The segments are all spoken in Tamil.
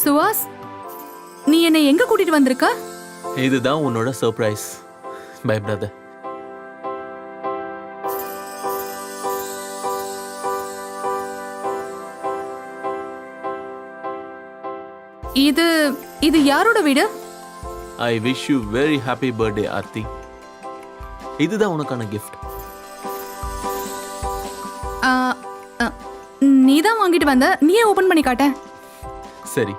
சுவாஸ், நீ என்னை எங்க கூட்டிட்டு வந்திருக்க? இதுதான் உன்னோட சர்ப்ரைஸ். பயப்படாத. இது இது யாரோட வீடு? I wish you very happy birthday Aarti. இதுதான் உனக்கான கிஃப்ட். நீ தான் வாங்கிட்டு வந்த, நீயே ஓபன் பண்ணி காட்ட. சரி.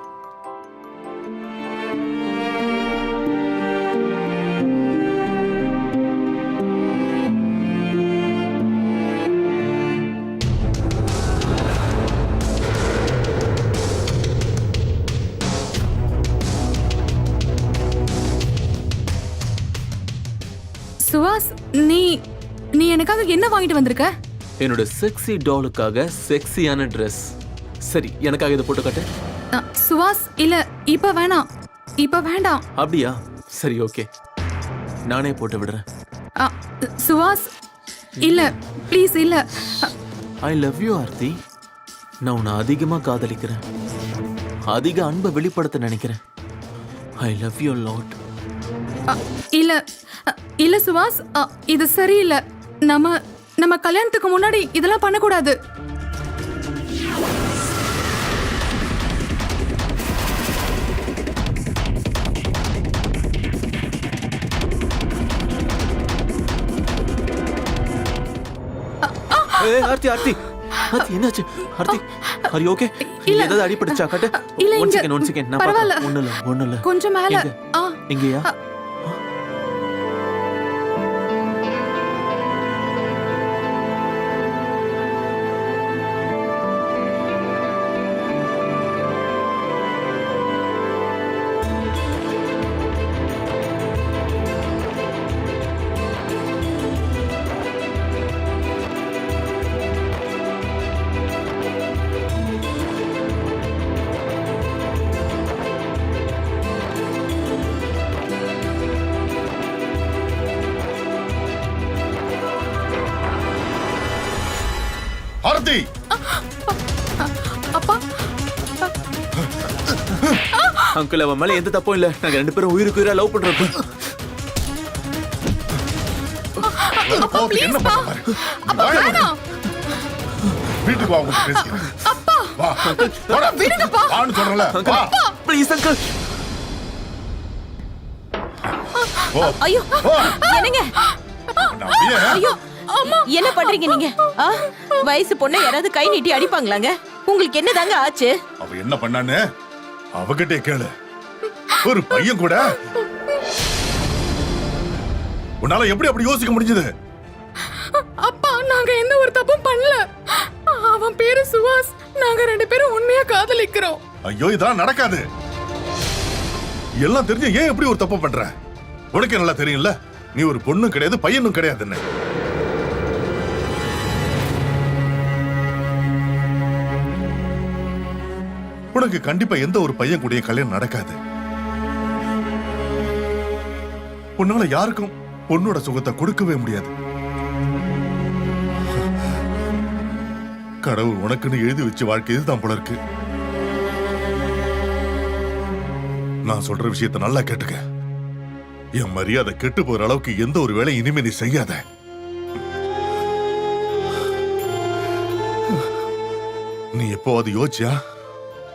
சுவாஸ், நீ நீ எனக்காக என்ன வாங்கிட்டு வந்திருக்க? என்னோட செக்ஸி டாலுக்காக செக்ஸியான ட்ரெஸ். சரி, எனக்காக இதை போட்டு காட்டு. சுவாஸ், இல்ல இப்ப வேணாம், இப்ப வேண்டாம். அப்படியா? சரி, ஓகே, நானே போட்டு விடுறேன். சுவாஸ், இல்ல ப்ளீஸ், இல்ல. I love you Aarti. நான் உன்னை அதிகமா காதலிக்கிறேன், அதிக அன்பை வெளிப்படுத்த நினைக்கிறேன். I love you lot. இல்ல இல்ல சுவாஸ், இது சரியில்லை. நம்ம கல்யாணத்துக்கு முன்னாடி இதெல்லாம் பண்ணக்கூடாது. ஆர்த்தி, ஆர்த்தி, ஆர்த்தி, என்னாச்சு? Aarthi, are you okay? இல்ல, ஏதாவது அடிபட்டுச்சா? காட்டு. இல்ல, ஒன் இங்க செகண்ட், நான் பரவாயில்ல. பார்க்கறேன். ஒண்ணும் இல்ல. கொஞ்சம் மேல. இங்கயா? ஆர்த்தி, அப்பா, அங்கிள், அவன் மேல எந்த தப்பும் இல்ல. நாங்க ரெண்டு பேரும் உயிருக்கு உயிரா லவ் பண்றோம். என்ன பண்ண பாரு. அப்பா வேணாம். வீட்டுக்கு வா, உங்க பேசிக்கிறேன். அப்பா, வா, போடா. விடுங்கப்பா. வான்னு சொல்றல. வா. Please uncle. ஓ, ஐயோ, ஓ. என்னங்க? நான் ஏன்? ஐயோ, என்ன பண்றீங்க நீங்க? வயசு பொண்ணை யாராவது கை நீட்டி அடிப்பாங்களாங்க? உங்களுக்கு என்னதாங்க ஆச்சு? அவ என்ன பண்ணான்னு அவகிட்டே கேளு. ஒரு பையன் கூட உன்னால எப்படி அப்படி யோசிக்க முடிஞ்சது? அப்பா, நாங்க எந்த ஒரு தப்பும் பண்ணல. அவன் பேரு சுவாஸ். நாங்க ரெண்டு பேரும் உண்மையா காதலிக்கிறோம். ஐயோ, இதெல்லாம் நடக்காது. எல்லாம் தெரிஞ்சு ஏன் எப்படி ஒரு தப்பு பண்ற? உனக்கு நல்லா தெரியும்ல, நீ ஒரு பொண்ணும் கிடையாது, பையனும் கிடையாதுன்னு. உனக்கு கண்டிப்பா எந்த ஒரு பையன் கூடய கல்யாணம் நடக்காது. உன்னால யாருக்கும் பொண்ணோட சுகத்தை கொடுக்கவே முடியாது. கடவுள் உனக்குன்னு எழுதி வச்ச வாழ்க்கை இதுதான் போல இருக்கு. நான் சொல்ற விஷயத்தை நல்லா கேட்டுக்க. என் மரியாதை கெட்டு போற அளவுக்கு எந்த ஒரு வேலை இனிமே நீ செய்யாத. நீ எப்போவாது யோசிச்சியா?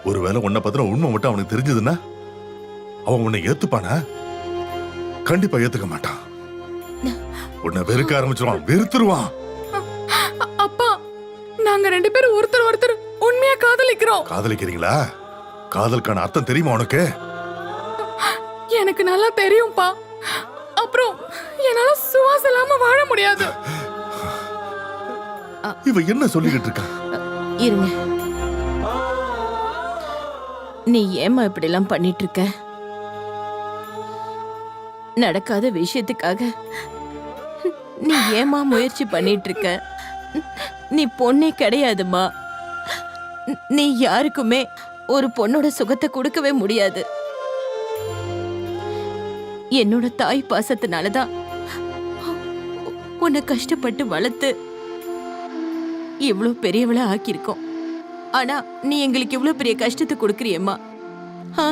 ஒருவேளை உன்னை பத்திர உண்மை மட்டும் அவனுக்கு தெரிஞ்சதுன்னா அவன் உன்னை ஏத்துப்பானா? கண்டிப்பா ஏத்துக்க மாட்டான். உன்னை வெறுக்க ஆரம்பிச்சிருவான், வெறுத்துருவான். அப்பா, நாங்க ரெண்டு பேரும் ஒருத்தர் உண்மையா காதலிக்கிறோம். காதலிக்கிறீங்களா? காதலுக்கான அர்த்தம் தெரியுமா உனக்கு? எனக்கு நல்லா தெரியும்பா. அப்புறம் என்னால சுவாஸ் இல்லாம வாழ முடியாது. இவ என்ன சொல்லிக்கிட்டு இருக்கா? இருங்க, நீ ஏமா இப்படி எல்லாம் பண்ணிட்டு இருக்க? நடக்காத விஷயத்துக்காக நீ ஏமா முயற்சி பண்ணிட்டு இருக்க? நீ பொண்ணே கிடையாதுமா. நீ யாருக்குமே ஒரு பொண்ணோட சுகத்தை கொடுக்கவே முடியாது. என்னோட தாய் பாசத்தினாலதான் உன்னை கஷ்டப்பட்டு வளர்த்து இவ்வளவு பெரியவளா ஆக்கியிருக்கோம். ஆனா நீ எங்களுக்கு இவ்வளவு பெரிய கஷ்டத்தை கொடுக்கறியம்மா. ஆ?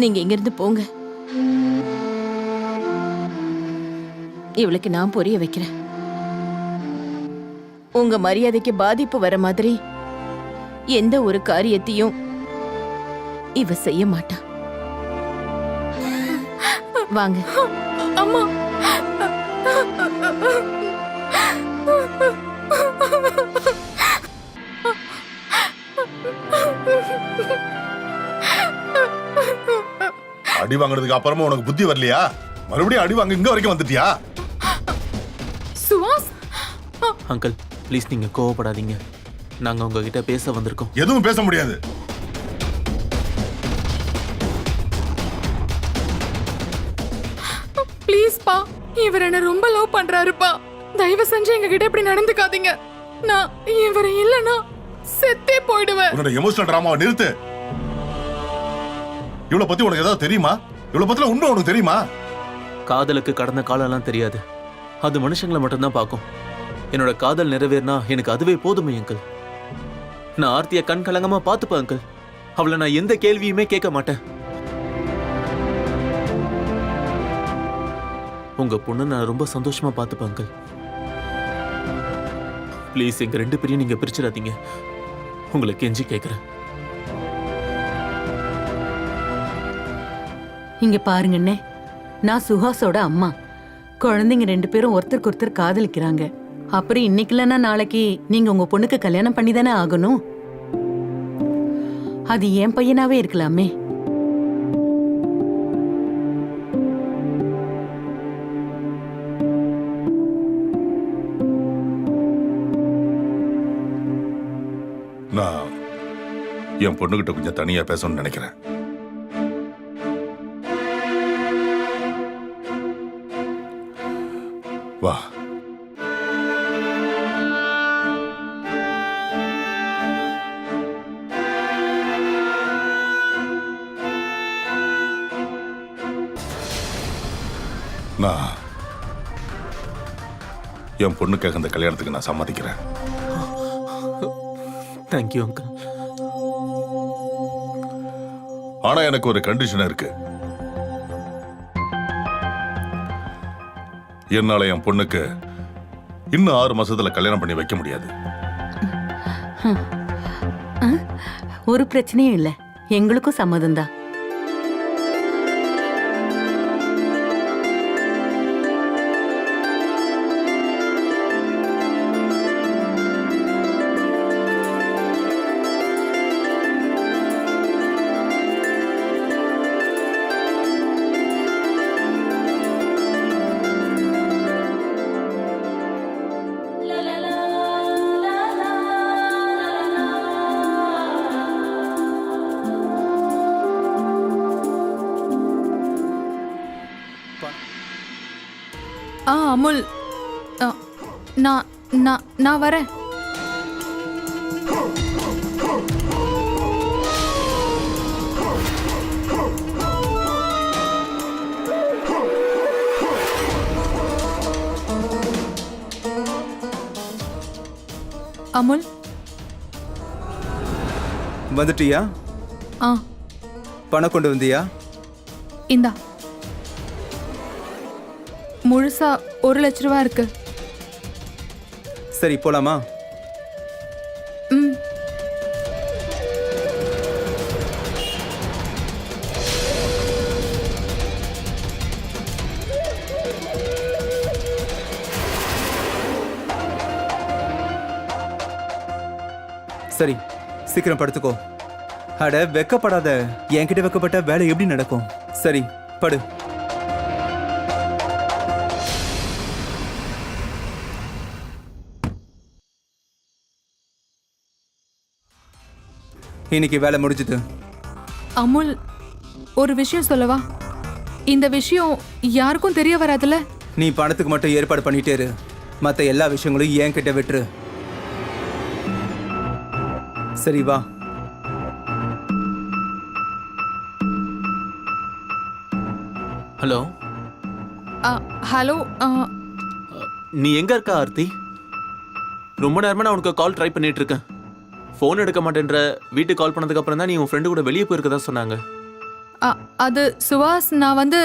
நீங்க இங்கிருந்து போங்க. இவளுக்கு நான் புரிய வைக்கிறேன். உங்க மரியாதைக்கு பாதிப்பு வர மாதிரி எந்த ஒரு காரியத்தையும் இவ செய்ய மாட்டா. வாங்க. அம்மா, அடி வாங்குறதுக்கு அப்புறமா உனக்கு புத்தி வரலையா? மறுபடியும் அடி வாங்க இங்க வரைக்கும் வந்துட்டியா? சுவாஸ், அங்கிள் ப்ளீஸ் நீங்க கோவப்படாதீங்க. நாங்க உங்ககிட்ட பேச வந்திருக்கோம். எதுவும் பேச முடியாது. ப்ளீஸ் பா, இவர் என்ன ரொம்ப லவ் பண்றாருப்பா. தயவு செஞ்சு எங்க கிட்ட இப்படி நடந்துக்காதீங்க. நான் இவர் இல்லனா செத்தே போயிடுவேன். உன்னோட எமோஷனல் டிராமாவை நிறுத்து. இவ்வளவு பத்தி உனக்கு ஏதாவது தெரியுமா? இவ்வளவு பத்தில உண்மை உனக்கு தெரியுமா? காதலுக்கு கடந்த காலம்லாம் தெரியாது. அது மனுஷங்களை மட்டும்தான் பார்க்கும். என்னோட காதல் நிறைவேறினா எனக்கு அதுவே போதுமே அங்கிள். நான் ஆர்த்தியை கண் கலங்கமா பார்த்துப்பேன் அங்கிள். அவளை நான் எந்த கேள்வியுமே கேட்க மாட்டேன். உங்க பொண்ணு நான் ரொம்ப சந்தோஷமா பார்த்துப்பேன் அங்கிள். ப்ளீஸ் எங்க 2 பேரையும் நீங்க பிரிச்சிடாதீங்க. உங்களை கெஞ்சி கேட்கிறேன். இங்க பாருங்கண்ணே, நான் சுஹாஸோட அம்மா. குழந்தைங்க 2 பேரும் ஒருத்தருக்கு ஒருத்தர் காதலிக்கிறாங்க. அப்புறம் இன்னைக்கு இல்லைன்னா நாளைக்கு நீங்க உங்க பொண்ணுக்கு கல்யாணம் பண்ணி தானே ஆகணும். அது என் பையனாவே இருக்கலாமே. நான் என் பொண்ணுகிட்ட கொஞ்சம் தனியா பேசணும்னு நினைக்கிறேன். வா. நான் என் பொண்ணுக்காக இந்த கல்யாணத்துக்கு நான் சம்மதிக்கிறேன். Thank you uncle. ஆனா எனக்கு ஒரு கண்டிஷன் இருக்கு. என்னால என் பொண்ணுக்கு இன்னும் 6 மாசத்துல கல்யாணம் பண்ணி வைக்க முடியாது. ஒரு பிரச்சனையும் இல்ல, எங்களுக்கும் சம்மதம் தான். அமுல், நான் நான் நான் வரேன். அமுல், வந்துட்டியா? பணம் கொண்டு வந்தியா? இந்தா. முழுசா 1 லட்ச ரூபா இருக்கு. சரி போலாமா? சரி சீக்கிரம் படுத்துக்கோ. அட வெக்கப்படாத. என்கிட்ட வெக்கப்பட்ட வேலை எப்படி நடக்கும்? சரி படு. இன்னைக்கு வேலை முடிஞ்சது. அமுல், ஒரு விஷயம் சொல்லவா? இந்த விஷயம் யாருக்கும் தெரிய வராதுல. நீ பணத்துக்கு மட்டும் ஏற்பாடு பண்ணிட்டே இரு. மற்ற எல்லா விஷயங்களும் என்கிட்ட விட்டுரு. சரி வா. ஹலோ. ஹலோ. நீ எங்க இருக்க ஆர்த்தி? ரொம்ப நேரமா நான் உனக்கு கால் ட்ரை பண்ணிட்டு இருக்கேன். ஃபோன் எடுக்க மாட்டேன்ற, வீட்டுக்கு கால் பண்ணதுக்கு அப்புறம் தான் நீ உன் ஃப்ரெண்டு கூட வெளியே போயிருக்கதா சொன்னாங்க. அது சுவாஸ், நான் வந்து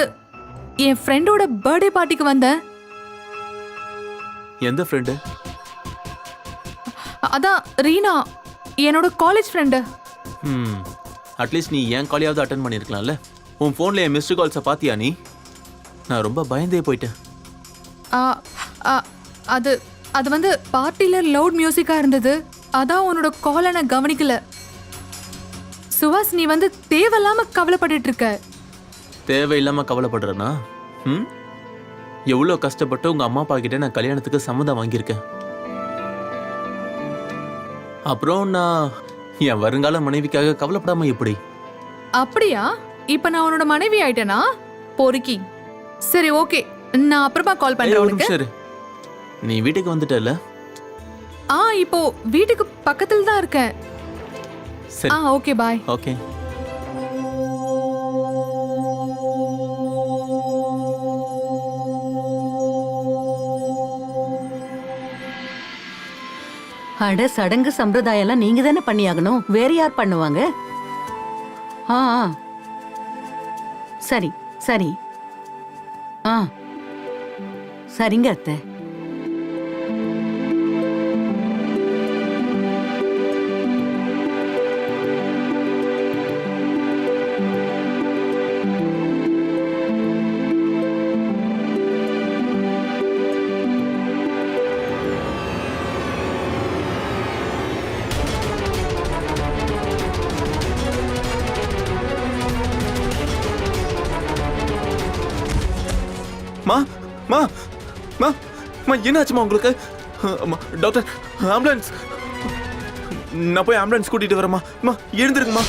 என் ஃப்ரெண்டோட பர்த்டே பார்ட்டிக்கு வந்தேன். எந்த ஃப்ரெண்டு? அதான் ரீனா, என்னோட காலேஜ் ஃப்ரெண்டு. அட்லீஸ்ட் நீ என் காலையாவது அட்டன் பண்ணியிருக்கலாம்ல. உன் ஃபோனில் என் மிஸ்டு கால்ஸை பார்த்தியா நீ? நான் ரொம்ப பயந்தே போயிட்டேன். அது அது வந்து பார்ட்டியில் லவுட் மியூசிக்காக இருந்தது. அதான் உன்னோட காலை நான் கவனிக்கல. சுவாஸ், நீ வந்து தேவையில்லாம கவலைப்பட்டுட்டு இருக்க. தேவையில்லாமல் கவலைப்படுறேன்னா? எவ்வளோ கஷ்டப்பட்டு உங்கள் அம்மா அப்பா கிட்ட நான் கல்யாணத்துக்கு சம்மதம் வாங்கியிருக்கேன். அப்புறம் நான் என் வருங்கால மனைவிக்காக கவலைப்படாம எப்படி? அப்படியா? இப்ப நான் உன்னோட மனைவி ஆயிட்டேனா? பொறுக்கி. சரி, ஓகே, நான் அப்புறமா கால் பண்றேன் உனக்கு. சரி, நீ வீட்டுக்கு வந்துட்டல? இப்போ வீட்டுக்கு பக்கத்துல தான் இருக்கேன். சரி, ஓகே, பாய். ஓகே. அட, சடங்கு சம்பிரதாயம் எல்லாம் நீங்க தானே பண்ணியாகணும், வேற யார் பண்ணுவாங்க? ஆ ஆ. சரி சரி. சரிங்க அத்தை. மா மா மா மா என்னாச்சுமா உங்களுக்கு? Doctor, ambulance. நான் போய் ஆம்புலன்ஸ் கூட்டிட்டு வரேம்மா. மா எழுந்திருங்கம்மா.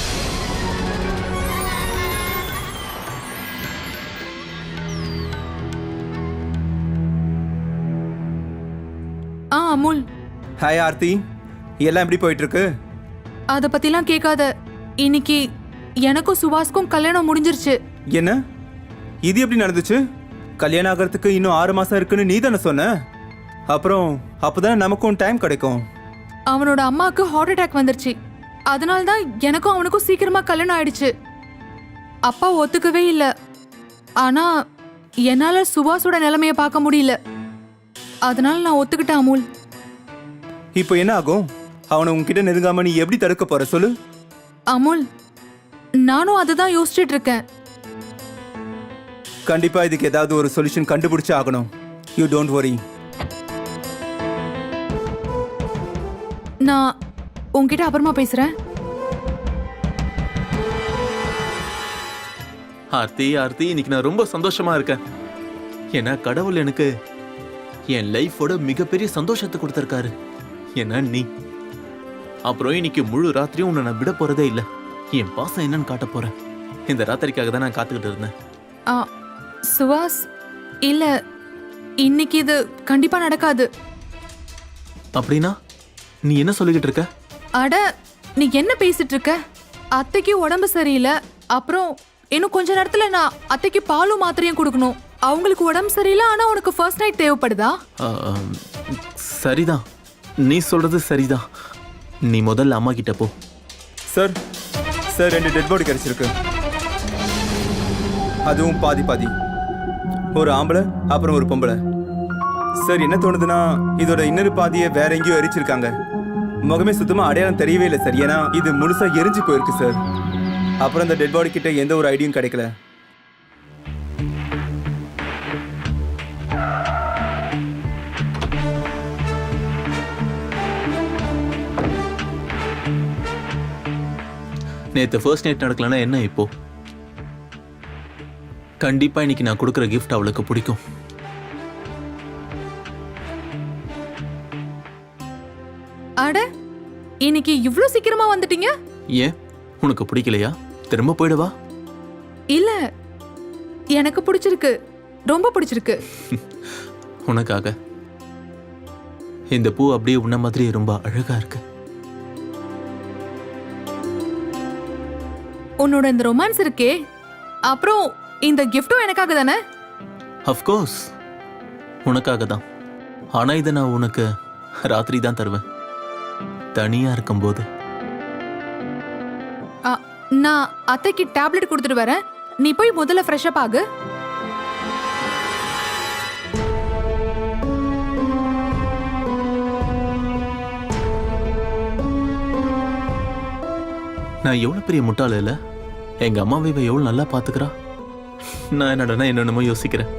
அமுல், ஹாய் ஆர்த்தி, எல்லாம் எப்படி போயிட்டு இருக்கு? அத பத்திலாம் கேட்காத. இன்னைக்கு எனக்கும் சுவாஸ்க்கும் கல்யாணம் முடிஞ்சிருச்சு. என்ன, இது எப்படி நடந்துச்சு? கல்யாணம் ஆகிறதுக்கு இன்னும் 6 மாசம் இருக்குன்னு நீ தானே சொன்ன. அப்புறம் அப்போதானே நமக்கும் டைம் கிடைக்கும். அவனோட அம்மாவுக்கு ஹார்ட் அட்டாக் வந்துருச்சு. அதனால தான் எனக்கும் அவனுக்கும் சீக்கிரமா கல்யாணம் ஆயிடுச்சு. அப்பா ஒத்துக்கவே இல்லை. ஆனா என்னால சுவாஸோட நிலைமைய பார்க்க முடியல. அதனால நான் ஒத்துக்கிட்டேன் அமுல். இப்போ என்ன ஆகும்? அவனை உன்கிட்ட நெருங்காம நீ எப்படி தடுக்க போற சொல்லு? அமுல், நானும் அதுதான் யோசிச்சுட்டு இருக்கேன். கண்டிப்பா இதுக்கு ஏதாவது ஒரு சொல்யூஷன் கண்டுபிடிச்சு ஆகணும். You don't worry. நான் உன்கிட்ட அப்புறமா பேசுறேன். ஆர்த்தி, ஆர்த்தி, இன்னைக்கு நான் ரொம்ப சந்தோஷமா இருக்கேன். ஏன்னா கடவுள் எனக்கு என் லைஃபோட மிகப்பெரிய சந்தோஷத்தை கொடுத்திருக்காரு. ஏன்னா நீ. அப்புறம் இன்னைக்கு முழு ராத்திரியும் உன்னை நான் விட போறதே இல்லை. என் பாசம் என்னன்னு காட்ட போறேன். இந்த ராத்திரிக்காக தான் நான் காத்துக்கிட்டு இருந்தேன். சுவாஸ், இல்ல, இன்னைக்கு இது கண்டிப்பா நடக்காது. அப்படின்னா நீ என்ன சொல்லிக்கிட்டு இருக்க? அட, நீ என்ன பேசிட்டு இருக்க? அத்தைக்கு உடம்பு சரியில்லை. அப்புறம் இன்னும் கொஞ்ச நேரத்துல நான் அத்தைக்கு பாலும் மாத்திரையும் கொடுக்கணும். அவங்களுக்கு உடம்பு சரியில்லை, ஆனா உனக்கு ஃபர்ஸ்ட் நைட் தேவைப்படுதா? சரிதான், நீ சொல்றது சரிதான். நீ முதல்ல அம்மா கிட்ட போ. சார், 2 டெட் பாடி கிடைச்சிருக்கு. அதுவும் பாதி பாதி. ஒரு ஆம்பளை அப்புறம் ஒரு பொம்பளை. சார், என்ன தோணுதுன்னா இதோட இன்னொரு பாதியை வேற எங்கேயோ எரிச்சிருக்காங்க. முகமே சுத்தமா அடையாளம் தெரியவே இல்லை சார். ஏன்னா இது முழுசா எரிஞ்சு போயிருக்கு சார். அப்புறம் இந்த டெட் பாடி கிட்ட எந்த ஒரு ஐடியும் கிடைக்கல. நேத்து ஃபர்ஸ்ட் நைட் நடக்கலன்னா என்ன இப்போ? கண்டிப்பா இன்னைக்கு நான் கொடுக்குற கிஃப்ட் அவளுக்கு பிடிக்கும். அட, இன்னைக்கு இவ்ளோ சீக்கிரமா வந்துட்டீங்க? ஏன், உனக்கு பிடிக்கலையா? திரும்ப போயிடுவா? இல்ல, எனக்கு பிடிச்சிருக்கு, ரொம்ப பிடிச்சிருக்கு. உனக்காக. இந்த பூ அப்படியே உன்ன மாதிரி ரொம்ப அழகா இருக்கு. உன்னோட இந்த ரொமான்ஸ் இருக்கே, அப்புறம் இந்த கிஃப்டும் எனக்காக தானே? அஃப்கோர்ஸ், உனக்காக தான். ஆனா இதை நான் உனக்கு ராத்திரி தான் தருவேன், தனியா இருக்கும்போது. நான் அத்தைக்கு டேப்லெட் கொடுத்துட்டு வரேன். நீ போய் முதல்ல ஃப்ரெஷ் அப் ஆகு. நான் எவ்வளவு பெரிய முட்டாள் இல்ல? எங்க அம்மாவை இவ எவ்வளவு நல்லா பாத்துக்கிறா. நான் என்னடா என்னென்னமோ யோசிக்கிறேன்.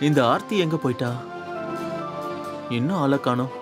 இந்த ஆர்த்தி எங்க போயிட்டா? இன்னும் ஆளை காணோம்.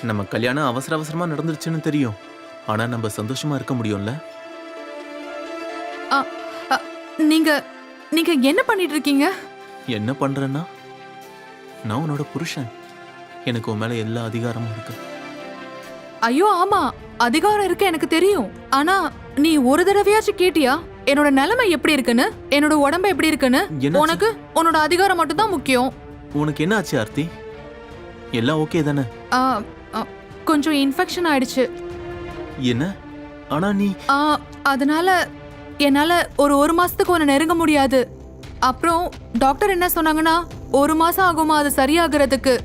நம்ம கல்யாணம் அவசர அவசரமா நடந்துருச்சுன்னு தெரியும். ஆனா நம்ம சந்தோஷமா இருக்க முடியும்ல? அ, அ, நீங்க நீங்க என்ன பண்ணிட்டு இருக்கீங்க? என்ன பண்றேன்னா, நான் உன்னோட புருஷன். எனக்கு உன் மேல எல்லா அதிகாரமும் இருக்கு. ஐயோ ஆமா, அதிகாரம் இருக்கு எனக்கு தெரியும். ஆனா நீ ஒரு தடவையாச்சும் கேட்டியா என்னோட நிலைமை எப்படி இருக்குன்னு, என்னோட உடம்பு எப்படி இருக்குன்னு? என்னாச்சு? உனக்கு உன்னோட அதிகாரம் மட்டும் தான் முக்கியம். உனக்கு என்ன ஆச்சு ஆர்த்தி? எல்லாம் ஓகே தானே? ஆ, ஆ, கொஞ்சம் இன்ஃபெக்ஷன் ஆயிடுச்சு. என்ன? ஆனா நீ அதனால என்னால ஒரு மாசத்துக்கு உன்னை நெருங்க முடியாது. அப்புறம் டாக்டர் என்ன சொன்னாங்கன்னா 1 மாசம் ஆகுமா அது சரியாகிறதுக்கு.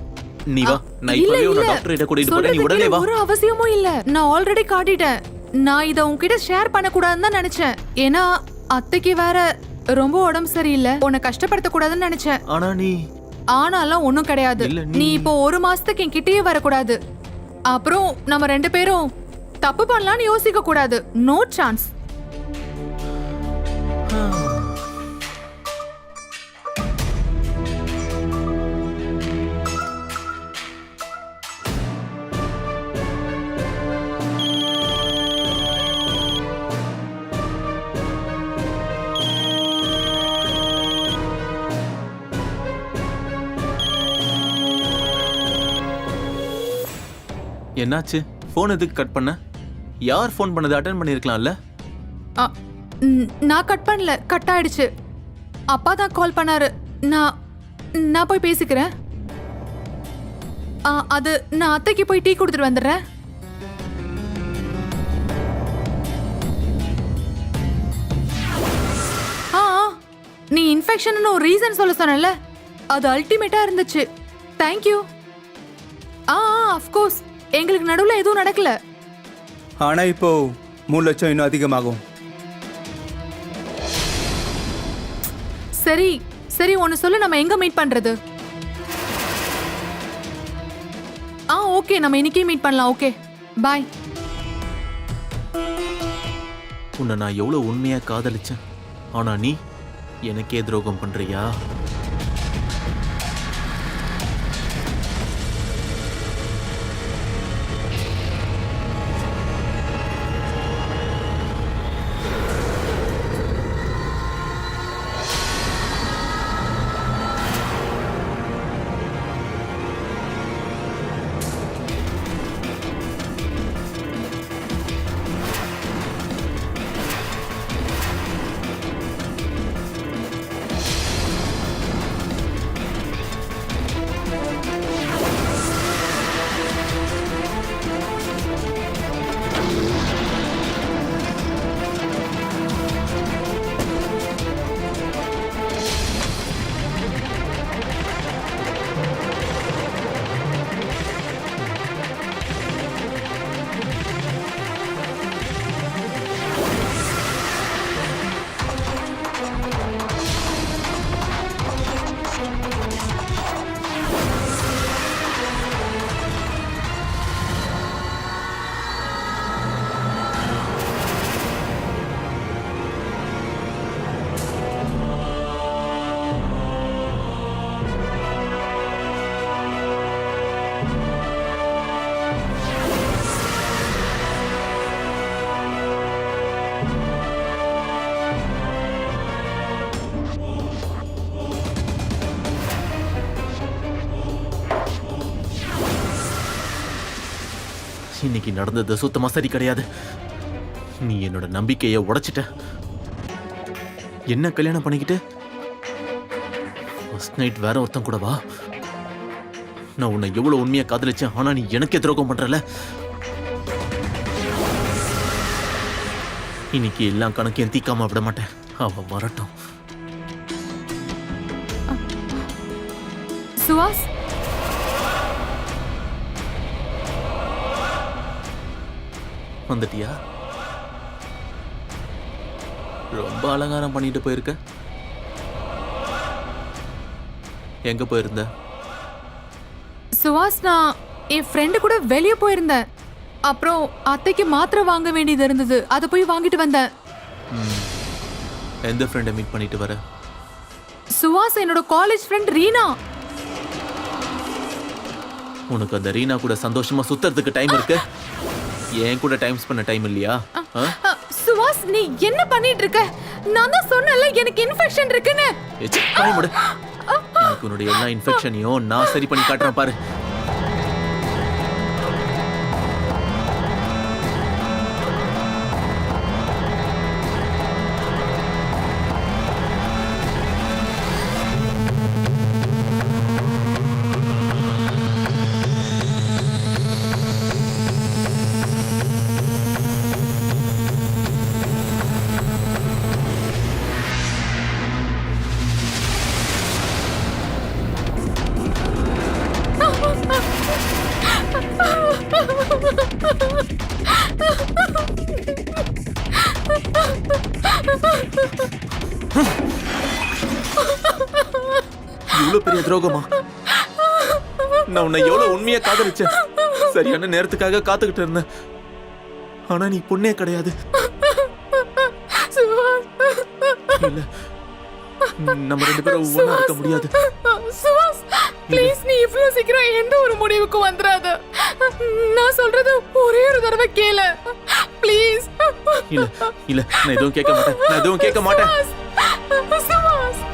நீ வா, நான் இல்ல, இப்பவே உன்னை இல்ல. டாக்டர் கிட்ட கூட்டிட்டு போறேன். நீ சொல்றதுக்கு உடனே வா. ஒரு அவசியமும் இல்ல. நான் ஆல்ரெடி காட்டிட்டேன். நான் இத உன்கிட்ட ஷேர் பண்ண கூடாதுன்னு தான் நினைச்சேன். ஏன்னா அத்தைக்கு வேற ரொம்ப உடம்பு சரியில்லை, உன்னை கஷ்டப்படுத்த கூடாதுன்னு நினைச்சேன். ஆனா நீ ஆனாலும் ஒண்ணும் கிடையாது. இல்ல, நீ இப்போ 1 மாசத்துக்கு என் கிட்டயே வரக்கூடாது. அப்புறம் நம்ம 2 பேரும் தப்பு பண்ணலாம்னு யோசிக்க கூடாது. No chance. என்னாச்சு? போன் எதுக்கு கட் பண்ண? யார் போன் பண்ணது? அட்டென்ட் பண்ணிருக்கலாம்ல? நான் கட் பண்ணல, கட் ஆயிடுச்சு. அப்பா தான் கால் பண்ணாரு. நான் போய் பேசிக்கிறேன். அது நான் அத்தைக்கு போய் டீ கொடுத்துட்டு வந்துடுறேன். நீ இன்ஃபெக்ஷன் ஒரு ரீசன் சொல்ல சொன்னல, அது அல்டிமேட்டா இருந்துச்சு. தேங்க்யூ. அஃப்கோர்ஸ் எங்களுக்கு நடுவுல எதுவும் நடக்கல. ஆனா இப்போ 3 லட்சம் இன்னும் அதிகமாகும். சரி சரி, ஒன்னு சொல்லு, நம்ம எங்க மீட் பண்றது? ஓகே, நம்ம இன்னைக்கே மீட் பண்ணலாம். ஓகே, பாய். உன்னை நான் எவ்வளவு உண்மையா காதலிச்சேன். ஆனா நீ எனக்கே துரோகம் பண்றியா? இன்னைக்கு நடந்தது சுத்தமா சரி கிடையாது. நீ என்னோட நம்பிக்கையை உடைச்சிட்ட. என்ன கல்யாணம் பண்ணிக்கிட்டு ஃபர்ஸ்ட் நைட் வேற ஒருத்தன் கூட வா. நான் உன்னை எவ்வளவு உண்மையா காதலிச்சேன், ஆனா நீ எனக்கே துரோகம் பண்றல. இன்னைக்கு எல்லாம் கணக்கையும் தீக்காம விட மாட்டேன். அவ வரட்டும். சுவாஸ், வந்துட்டியா? ரொம்ப அலங்காரம் பண்ணிட்டு போயிருக்க. எங்க போயிருந்த? சுவாஸ், நான் என் ஃப்ரெண்டு கூட வெளியே போயிருந்தேன். அப்புறம் அத்தைக்கு மாத்திரை வாங்க வேண்டியது இருந்தது, அதை போய் வாங்கிட்டு வந்தேன். எந்த ஃப்ரெண்டை மீட் பண்ணிட்டு வர? சுவாஸ், என்னோட காலேஜ் ஃப்ரெண்ட் ரீனா. உனக்கு அந்த ரீனா கூட சந்தோஷமா சுத்துறதுக்கு டைம் இருக்கு, என் கூட டைம் ஸ்பெண்ட் டைம் இல்லையா? சுவாஸ், நீ என்ன பண்ணிட்டு இருக்க? நான் தான் சொன்னல எனக்கு இன்ஃபெக்ஷன் இருக்குன்னு. எனக்கு உன்னுடைய எல்லா இன்ஃபெக்ஷனையும் நான் சரி பண்ணி காட்டுறேன் பாரு. இவ்வளவு பெரிய துரோகமா? நான் உன்னை எவ்வளவு உண்மையா காதலிச்சேன். சரியான நேரத்துக்காக காத்துக்கிட்டு இருந்தேன். ஆனா நீ பொண்ணே கிடையாது. இல்ல, நம்ம ரெண்டு பேரும் ஒண்ணா இருக்க முடியாது. சுவாஸ், ப்ளீஸ், நீ இவ்வளவு சீக்கிரம் எந்த ஒரு முடிவுக்கு வந்துடாத. நான் சொல்றது ஒரே ஒரு தடவை கேளு ப்ளீஸ். இல்ல இல்ல, நான் எதுவும் கேட்க மாட்டேன். நான் எதுவும் கேட்க மாட்டேன். சுவாஸ்.